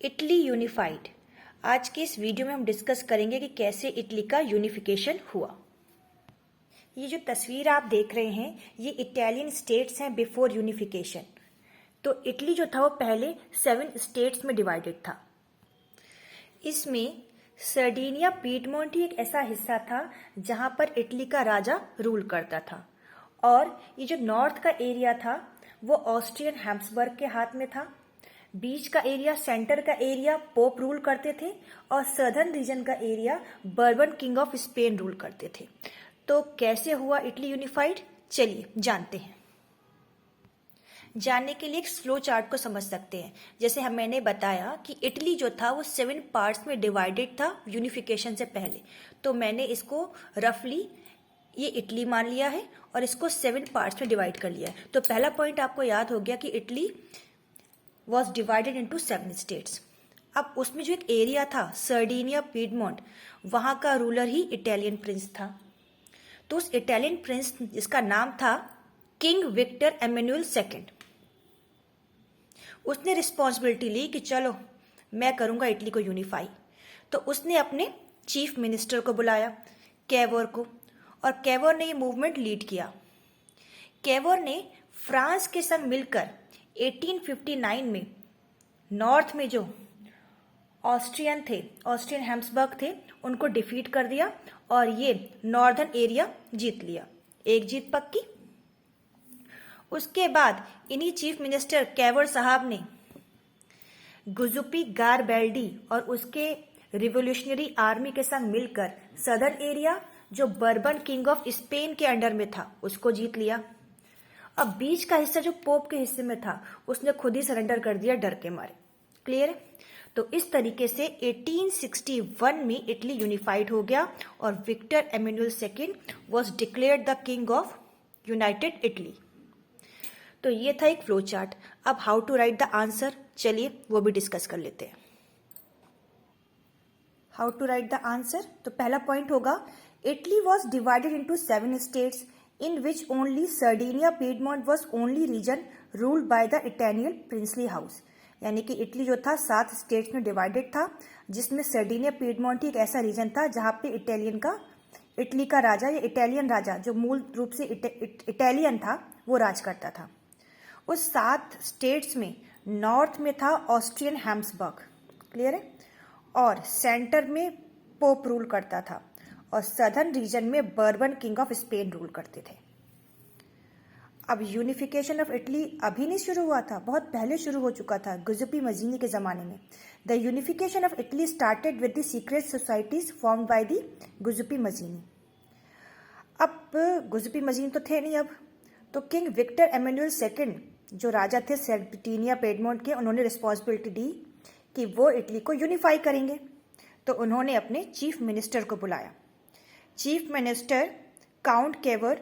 Italy unified. आज के इस वीडियो में हम डिस्कस करेंगे कि कैसे इटली का यूनिफिकेशन हुआ। ये जो तस्वीर आप देख रहे हैं ये इटालियन स्टेट्स हैं बिफोर यूनिफिकेशन। तो इटली जो था वो पहले 7 स्टेट्स में डिवाइडेड था। इसमें सर्डिनिया पीडमोंट ही एक ऐसा हिस्सा था जहां पर इटली का राजा रूल करता था, और ये जो नॉर्थ का एरिया था वो ऑस्ट्रियन हैब्सबर्ग के हाथ में था। बीच का एरिया, सेंटर का एरिया पोप रूल करते थे, और सदर्न रीजन का area bourbon king of Spain rule करते थे। तो कैसे हुआ इटली यूनिफाइड, चलिए जानते हैं। जानने के लिए एक स्लो चार्ट को समझ सकते हैं। जैसे मैंने बताया कि इटली जो था वो 7 पार्ट्स में डिवाइडेड था यूनिफिकेशन से पहले, तो मैंने इसको रफली ये इटली मान लिया है और इसको 7 पार्ट्स में डिवाइड कर लिया है। तो पहला पॉइंट आपको याद हो गया कि Italy was divided into 7 states। अब उसमें जो एक एरिया था सर्डिनिया पीडमोंट, वहां का रूलर ही इटालियन प्रिंस था। तो उस इटालियन प्रिंस जिसका नाम था किंग विक्टर एमेनुअल सेकंड, उसने रिस्पॉन्सिबिलिटी ली कि चलो मैं करूंगा इटली को यूनिफाई। तो उसने अपने चीफ मिनिस्टर को बुलाया, कैवोर को, और कैवोर ने ये मूवमेंट लीड किया। कैवोर ने फ्रांस के संग मिलकर 1859 में नॉर्थ में जो ऑस्ट्रियन हैब्सबर्ग थे, उनको डिफीट कर दिया और ये नॉर्दर्न एरिया जीत लिया। एक जीत पक्की। उसके बाद इन्हीं चीफ मिनिस्टर कैवर साहब ने गुजुपी गारबेल्डी और उसके रिवोल्यूशनरी आर्मी के संग मिलकर सदर्न एरिया जो बर्बन किंग ऑफ स्पेन के अंडर में था उसको जीत लिया। अब बीच का हिस्सा जो पोप के हिस्से में था उसने खुद ही सरेंडर कर दिया डर के मारे। क्लियर है? तो इस तरीके से 1861 में इटली यूनिफाइड हो गया और Victor Emmanuel second was declared the king of united Italy. तो ये था एक फ्लो चार्ट। अब how to write the answer, चलिए वो भी डिस्कस कर लेते हैं। How to write the answer, तो पहला पॉइंट होगा Italy was divided into 7 states in which only Sardinia Piedmont was only region ruled by the Italian princely house। यानी कि इटली जो था 7 स्टेट्स में डिवाइडेड था, जिसमें सर्डिनिया पीडमोंट ही एक ऐसा रीजन था जहां पे इटली का राजा या इटालियन राजा जो मूल रूप से इटालियन था वो राज करता था। उस 7 स्टेट्स में नॉर्थ में था ऑस्ट्रियन हैब्सबर्ग, क्लियर है, और सेंटर में पोप रूल करता था, और सदर्न रीजन में bourbon king of Spain rule करते थे। अब यूनिफिकेशन ऑफ इटली अभी नहीं शुरू हुआ था, बहुत पहले शुरू हो चुका था, गुजुपी मजीनी के जमाने में। The unification of Italy started with the secret societies formed by the Giuseppe Mazzini. अब गुजुपी मजीनी तो थे नहीं अब, तो किंग विक्टर एमेनुअल सेकंड जो राजा थे सर्डिनिया पीडमोंट के, उन्होंने रिस्पॉन्सिबिलिटी दी कि वो इटली को यूनिफाई करेंगे। तो उन्होंने अपने चीफ मिनिस्टर को बुलाया। चीफ मिनिस्टर काउंट कैवर,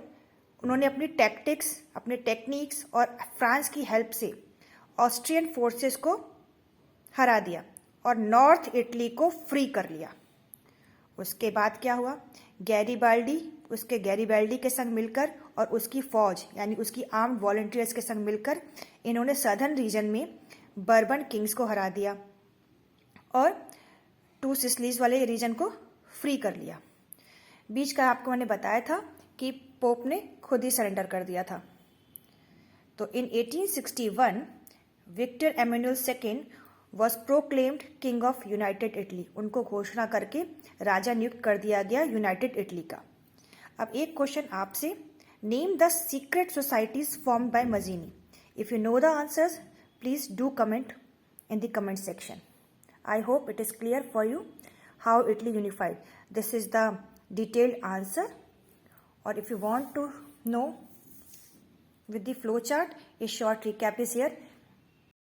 उन्होंने अपनी टैक्टिक्स, अपने टेक्निक्स और फ्रांस की हेल्प से ऑस्ट्रियन फोर्सेस को हरा दिया और नॉर्थ इटली को फ्री कर लिया। उसके बाद क्या हुआ, गैरीबाल्डी के संग मिलकर और उसकी फौज यानी उसकी आर्म्ड वॉलंटियर्स के संग मिलकर इन्होंने सदर्न रीजन में बर्बन किंग्स को हरा दिया और 2 सिसिलीज वाले रीजन को फ्री कर लिया। बीच का आपको मैंने बताया था कि पोप ने खुद ही सरेंडर कर दिया था। तो in 1861 Victor Emmanuel second was proclaimed king of united Italy. उनको घोषणा करके राजा नियुक्त कर दिया गया यूनाइटेड इटली का। अब एक क्वेश्चन आपसे, name the secret societies formed bye मजीनी। If you know the answers please do comment in the comment section। I hope it is clear for you how Italy unified। This is the detailed answer, or if you want to know with the flow chart, a short recap is here।